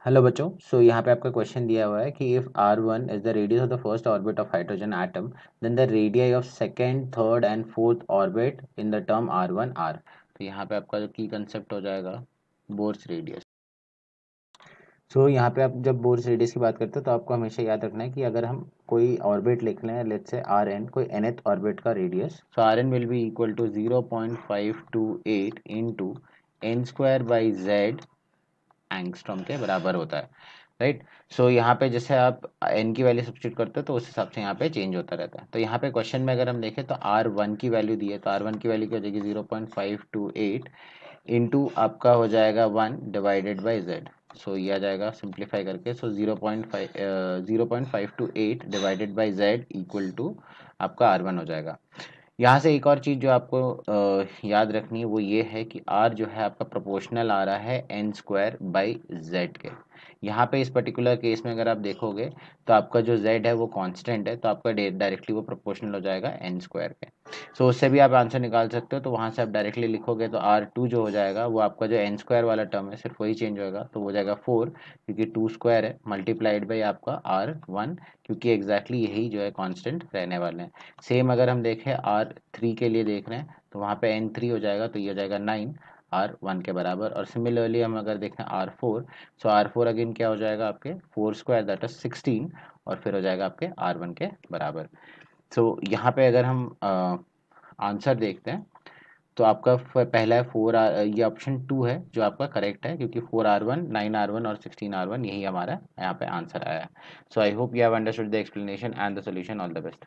Hello बच्चों, यहाँ पे आपका क्वेश्चन दिया हुआ है कि if r1 is the radius of the first orbit of hydrogen atom, then the radius of second, third and fourth orbit in the term r1 r। तो यहाँ पे आपका जो की कंसेप्ट हो जाएगा बोर्स रेडियस। यहाँ पे आप जब बोर्स रेडियस की बात करते हो तो आपको हमेशा याद रखना है कि अगर हम कोई ऑर्बिट लिख लें, लेट्स से आर एन, कोई nth ऑर्बिट का radius, so R N will be equal to 0.528 into N square by Z angstrom के बराबर होता है, राइट। यहाँ पे जैसे आप एन की वैल्यू सब्स्टिट्यूट करते हो तो उस हिसाब से यहाँ पे चेंज होता रहता है। तो यहाँ पे क्वेश्चन में अगर हम देखें तो आर वन की वैल्यू दी है, तो आर वन की वैल्यू क्या हो जाएगी 0.528 इंटू आपका हो जाएगा 1 डिवाइडेड बाई जेड। ये आ जाएगा सिंप्लीफाई करके, 0.528 divided by Z equal to आपका आर वन हो जाएगा। यहाँ से एक और चीज़ जो आपको याद रखनी है वो ये है कि आर जो है आपका प्रोपोर्शनल आ रहा है एन स्क्वायर बाई जेड के। यहाँ पे इस पर्टिकुलर केस में अगर आप देखोगे तो आपका जो जेड है वो कांस्टेंट है, तो आपका डायरेक्टली वो प्रोपोर्शनल हो जाएगा एन स्क्वायर के। उससे भी आप आंसर निकाल सकते हो। तो वहाँ से आप डायरेक्टली लिखोगे तो आर टू जो हो जाएगा वो आपका जो एन स्क्वायर वाला टर्म है सिर्फ वही चेंज होगा, तो हो जाएगा 4, क्योंकि 2 स्क्वायर है मल्टीप्लाइड बाई आपका आर वन, क्योंकि एग्जैक्टली यही जो है कांस्टेंट रहने वाले हैं। सेम अगर हम देखें आर थ्री के लिए देख रहे हैं तो वहाँ पे एन थ्री हो जाएगा, तो ये हो जाएगा 9 आर वन के बराबर। और सिमिलरली हम अगर देखें R four, R four again क्या हो जाएगा आपके 4 स्क्वायर दैट इज 16, और फिर हो जाएगा आपके आर वन के बराबर। यहाँ पे अगर हम आंसर देखते हैं तो आपका पहला है 4 आर, ये ऑप्शन 2 है जो आपका करेक्ट है, क्योंकि 4 r1, 9 r1 और 16 r1 यही हमारा यहाँ पे आंसर आया है। I hope you have understood the explanation and the solution. All the best.